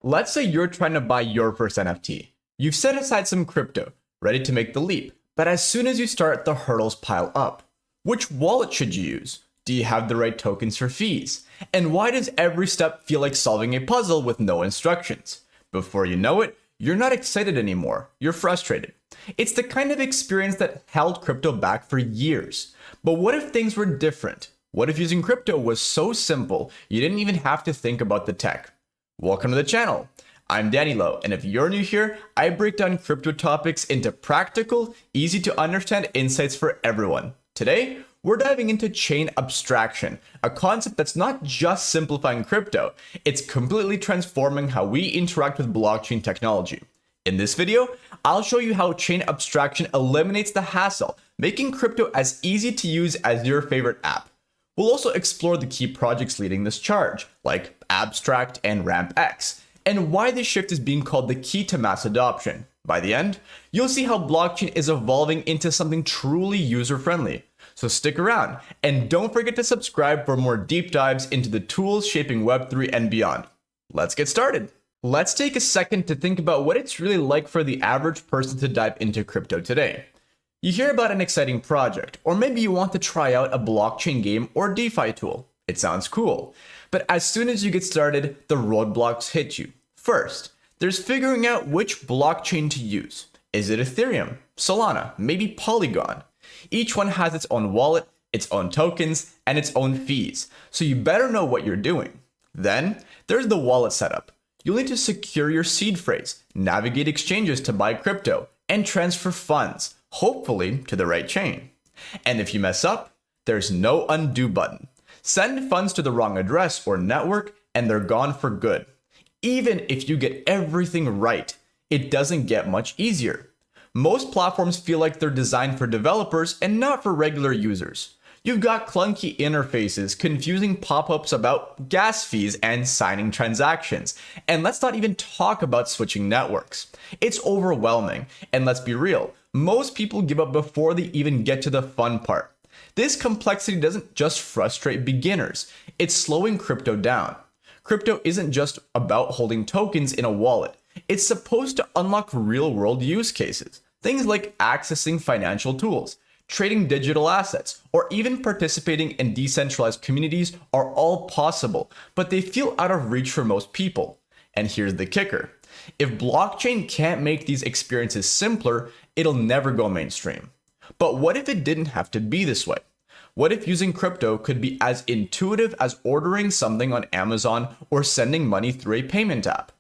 Let's say you're trying to buy your first NFT. You've set aside some crypto, ready to make the leap, but as soon as you start, the hurdles pile up. Which wallet should you use? Do you have the right tokens for fees? And why does every step feel like solving a puzzle with no instructions? Before you know it, you're not excited anymore, you're frustrated. It's the kind of experience that held crypto back for years. But what if things were different? What if using crypto was so simple, you didn't even have to think about the tech? Welcome to the channel. I'm Danny Lowe, and if you're new here, I break down crypto topics into practical, easy to understand insights for everyone. Today, we're diving into chain abstraction, a concept that's not just simplifying crypto, it's completely transforming how we interact with blockchain technology. In this video, I'll show you how chain abstraction eliminates the hassle, making crypto as easy to use as your favorite app. We'll also explore the key projects leading this charge, like Abstract and RampX, and why this shift is being called the key to mass adoption. By the end, you'll see how blockchain is evolving into something truly user-friendly. So stick around, and don't forget to subscribe for more deep dives into the tools shaping Web3 and beyond. Let's get started. Let's take a second to think about what it's really like for the average person to dive into crypto today. You hear about an exciting project, or maybe you want to try out a blockchain game or DeFi tool. It sounds cool. But as soon as you get started, the roadblocks hit you. First, there's figuring out which blockchain to use. Is it Ethereum, Solana, maybe Polygon? Each one has its own wallet, its own tokens, and its own fees, so you better know what you're doing. Then, there's the wallet setup. You'll need to secure your seed phrase, navigate exchanges to buy crypto, and transfer funds, hopefully to the right chain. And if you mess up, there's no undo button. Send funds to the wrong address or network, and they're gone for good. Even if you get everything right, it doesn't get much easier. Most platforms feel like they're designed for developers and not for regular users. You've got clunky interfaces, confusing pop-ups about gas fees and signing transactions. And let's not even talk about switching networks. It's overwhelming, and let's be real, most people give up before they even get to the fun part. This complexity doesn't just frustrate beginners, it's slowing crypto down. Crypto isn't just about holding tokens in a wallet. It's supposed to unlock real-world use cases. Things like accessing financial tools, trading digital assets, or even participating in decentralized communities are all possible, but they feel out of reach for most people. And here's the kicker. If blockchain can't make these experiences simpler, it'll never go mainstream. But what if it didn't have to be this way? What if using crypto could be as intuitive as ordering something on Amazon or sending money through a payment app?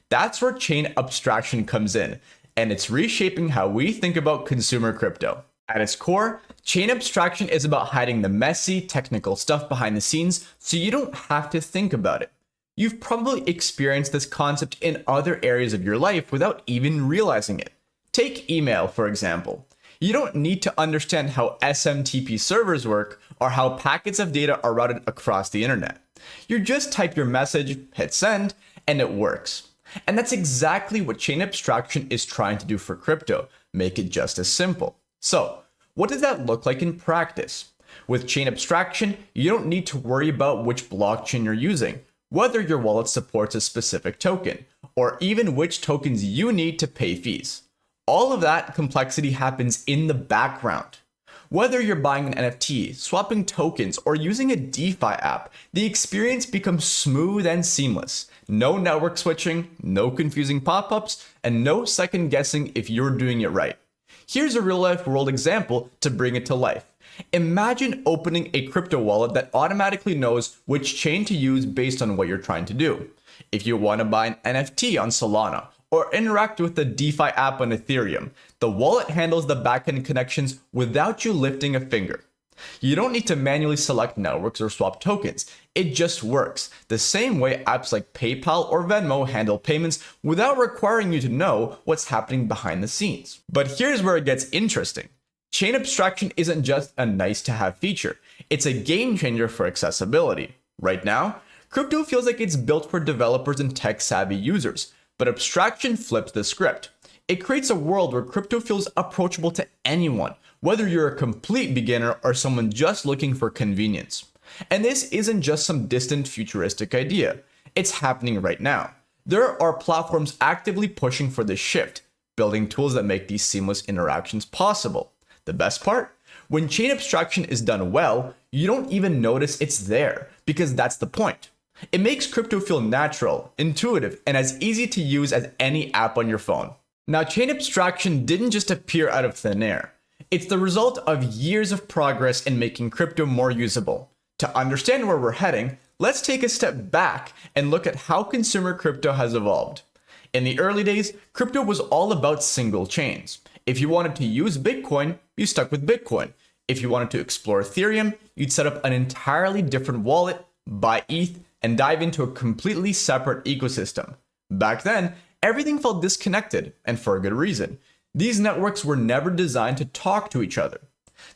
That's where chain abstraction comes in, and it's reshaping how we think about consumer crypto. At its core, chain abstraction is about hiding the messy, technical stuff behind the scenes so you don't have to think about it. You've probably experienced this concept in other areas of your life without even realizing it. Take email, for example. You don't need to understand how SMTP servers work or how packets of data are routed across the internet. You just type your message, hit send, and it works. And that's exactly what chain abstraction is trying to do for crypto, make it just as simple. So, what does that look like in practice? With chain abstraction, you don't need to worry about which blockchain you're using, whether your wallet supports a specific token, or even which tokens you need to pay fees. All of that complexity happens in the background. Whether you're buying an NFT, swapping tokens, or using a DeFi app, the experience becomes smooth and seamless. No network switching, no confusing pop-ups, and no second guessing if you're doing it right. Here's a real-life world example to bring it to life. Imagine opening a crypto wallet that automatically knows which chain to use based on what you're trying to do. If you want to buy an NFT on Solana, or interact with the DeFi app on Ethereum, the wallet handles the backend connections without you lifting a finger. You don't need to manually select networks or swap tokens. It just works, the same way apps like PayPal or Venmo handle payments without requiring you to know what's happening behind the scenes. But here's where it gets interesting. Chain abstraction isn't just a nice-to-have feature, it's a game changer for accessibility. Right now, crypto feels like it's built for developers and tech-savvy users. But abstraction flips the script. It creates a world where crypto feels approachable to anyone, whether you're a complete beginner or someone just looking for convenience. And this isn't just some distant futuristic idea. It's happening right now. There are platforms actively pushing for this shift, building tools that make these seamless interactions possible. The best part? When chain abstraction is done well, you don't even notice it's there, because that's the point. It makes crypto feel natural, intuitive, and as easy to use as any app on your phone. Now, chain abstraction didn't just appear out of thin air. It's the result of years of progress in making crypto more usable. To understand where we're heading, let's take a step back and look at how consumer crypto has evolved. In the early days, crypto was all about single chains. If you wanted to use Bitcoin, you stuck with Bitcoin. If you wanted to explore Ethereum, you'd set up an entirely different wallet, buy ETH, and dive into a completely separate ecosystem. Back then, everything felt disconnected, and for a good reason. These networks were never designed to talk to each other.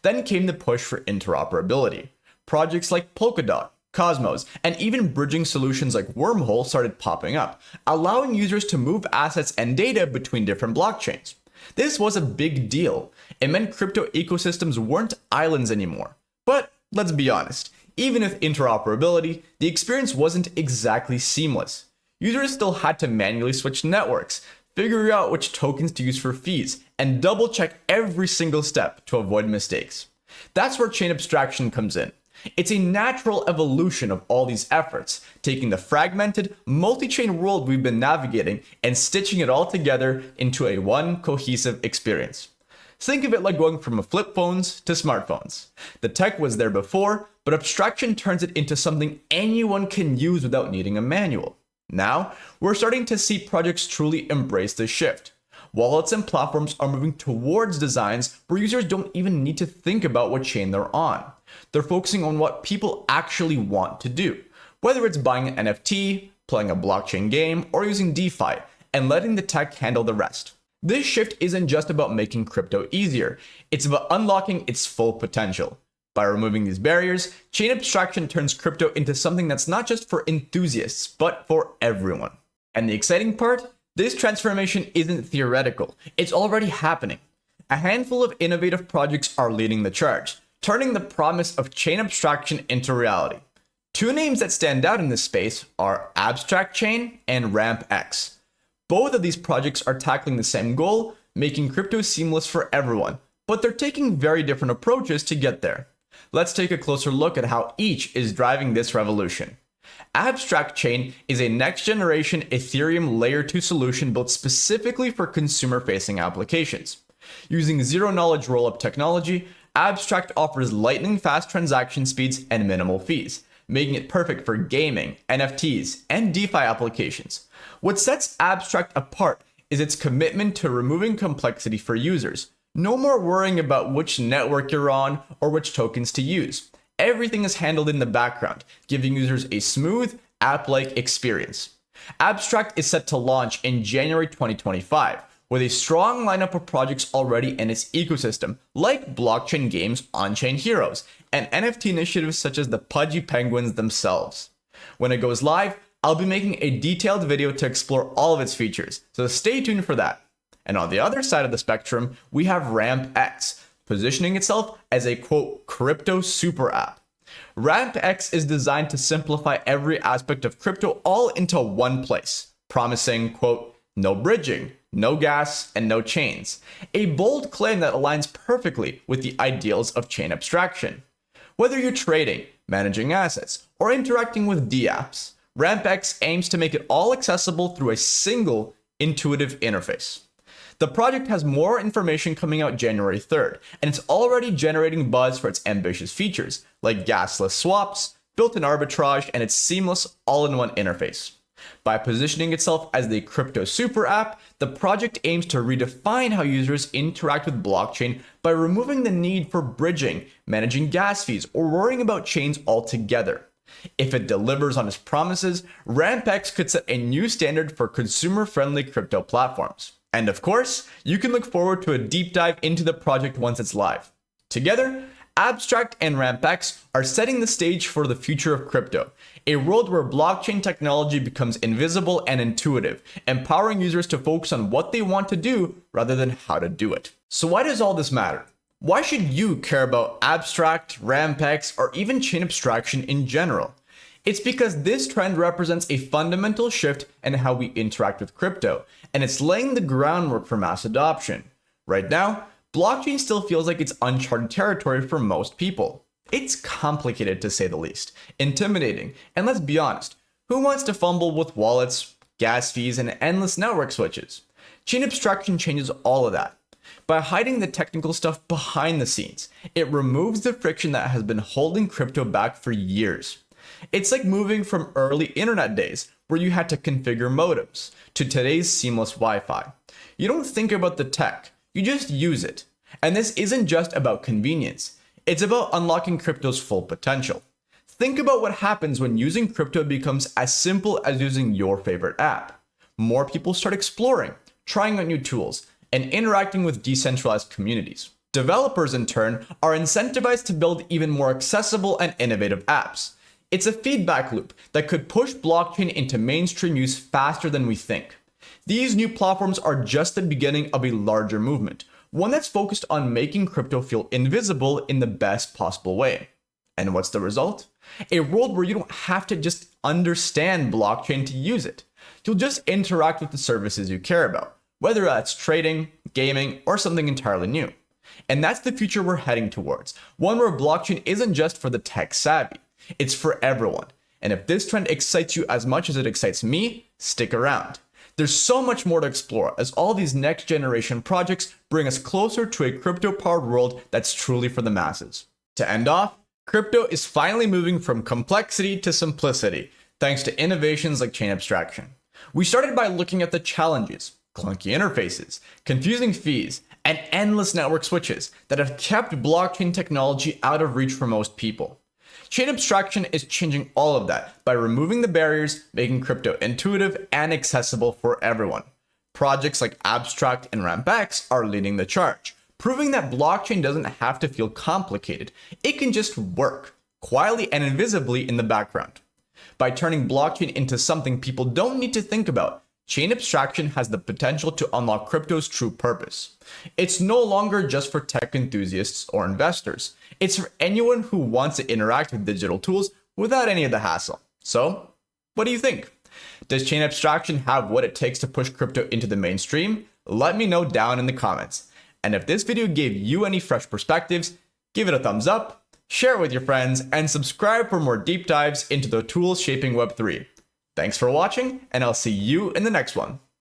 Then came the push for interoperability. Projects like Polkadot, Cosmos, and even bridging solutions like Wormhole started popping up, allowing users to move assets and data between different blockchains. This was a big deal. It meant crypto ecosystems weren't islands anymore. But let's be honest, even with interoperability, the experience wasn't exactly seamless. Users still had to manually switch networks, figure out which tokens to use for fees, and double check every single step to avoid mistakes. That's where chain abstraction comes in. It's a natural evolution of all these efforts, taking the fragmented, multi-chain world we've been navigating and stitching it all together into a one cohesive experience. Think of it like going from flip phones to smartphones. The tech was there before, but abstraction turns it into something anyone can use without needing a manual. Now, we're starting to see projects truly embrace this shift. Wallets and platforms are moving towards designs where users don't even need to think about what chain they're on. They're focusing on what people actually want to do, whether it's buying an NFT, playing a blockchain game, or using DeFi, and letting the tech handle the rest. This shift isn't just about making crypto easier, it's about unlocking its full potential. By removing these barriers, chain abstraction turns crypto into something that's not just for enthusiasts, but for everyone. And the exciting part? This transformation isn't theoretical, it's already happening. A handful of innovative projects are leading the charge, turning the promise of chain abstraction into reality. Two names that stand out in this space are Abstraction and RampX. Both of these projects are tackling the same goal, making crypto seamless for everyone, but they're taking very different approaches to get there. Let's take a closer look at how each is driving this revolution. Abstraction is a next-generation Ethereum Layer 2 solution built specifically for consumer-facing applications. Using zero-knowledge rollup technology, Abstract offers lightning-fast transaction speeds and minimal fees, making it perfect for gaming, NFTs, and DeFi applications. What sets Abstract apart is its commitment to removing complexity for users. No more worrying about which network you're on or which tokens to use. Everything is handled in the background, giving users a smooth, app-like experience. Abstract is set to launch in January 2025, with a strong lineup of projects already in its ecosystem, like blockchain games On-Chain Heroes, and NFT initiatives such as the Pudgy Penguins themselves. When it goes live, I'll be making a detailed video to explore all of its features, so stay tuned for that. And on the other side of the spectrum, we have RampX, positioning itself as a quote, crypto super app. RampX is designed to simplify every aspect of crypto all into one place, promising quote, no bridging, no gas, and no chains. A bold claim that aligns perfectly with the ideals of chain abstraction. Whether you're trading, managing assets, or interacting with dApps, RampX aims to make it all accessible through a single, intuitive interface. The project has more information coming out January 3rd, and it's already generating buzz for its ambitious features, like gasless swaps, built-in arbitrage, and its seamless all-in-one interface. By positioning itself as the crypto super app, the project aims to redefine how users interact with blockchain by removing the need for bridging, managing gas fees, or worrying about chains altogether. If it delivers on its promises, RampX could set a new standard for consumer-friendly crypto platforms. And of course, you can look forward to a deep dive into the project once it's live. Together, Abstract and RampX are setting the stage for the future of crypto, a world where blockchain technology becomes invisible and intuitive, empowering users to focus on what they want to do rather than how to do it. So why does all this matter? Why should you care about Abstract, RampX, or even chain abstraction in general? It's because this trend represents a fundamental shift in how we interact with crypto, and it's laying the groundwork for mass adoption. Right now, blockchain still feels like it's uncharted territory for most people. It's complicated to say the least, intimidating, and let's be honest, who wants to fumble with wallets, gas fees, and endless network switches? Chain abstraction changes all of that. By hiding the technical stuff behind the scenes, it removes the friction that has been holding crypto back for years. It's like moving from early internet days where you had to configure modems to today's seamless Wi-Fi. You don't think about the tech, you just use it. And this isn't just about convenience, it's about unlocking crypto's full potential. Think about what happens when using crypto becomes as simple as using your favorite app. More people start exploring, trying out new tools, and interacting with decentralized communities. Developers, in turn, are incentivized to build even more accessible and innovative apps. It's a feedback loop that could push blockchain into mainstream use faster than we think. These new platforms are just the beginning of a larger movement, one that's focused on making crypto feel invisible in the best possible way. And what's the result? A world where you don't have to just understand blockchain to use it. You'll just interact with the services you care about, whether that's trading, gaming, or something entirely new. And that's the future we're heading towards, one where blockchain isn't just for the tech savvy, it's for everyone. And if this trend excites you as much as it excites me, stick around. There's so much more to explore as all these next generation projects bring us closer to a crypto-powered world that's truly for the masses. To end off, crypto is finally moving from complexity to simplicity, thanks to innovations like chain abstraction. We started by looking at the challenges, clunky interfaces, confusing fees, and endless network switches that have kept blockchain technology out of reach for most people. Chain abstraction is changing all of that by removing the barriers, making crypto intuitive and accessible for everyone. Projects like Abstract and RampX are leading the charge, proving that blockchain doesn't have to feel complicated. It can just work, quietly and invisibly in the background. By turning blockchain into something people don't need to think about, chain abstraction has the potential to unlock crypto's true purpose. It's no longer just for tech enthusiasts or investors. It's for anyone who wants to interact with digital tools without any of the hassle. So, what do you think? Does chain abstraction have what it takes to push crypto into the mainstream? Let me know down in the comments. And if this video gave you any fresh perspectives, give it a thumbs up, share it with your friends, and subscribe for more deep dives into the tools shaping Web3. Thanks for watching, and I'll see you in the next one.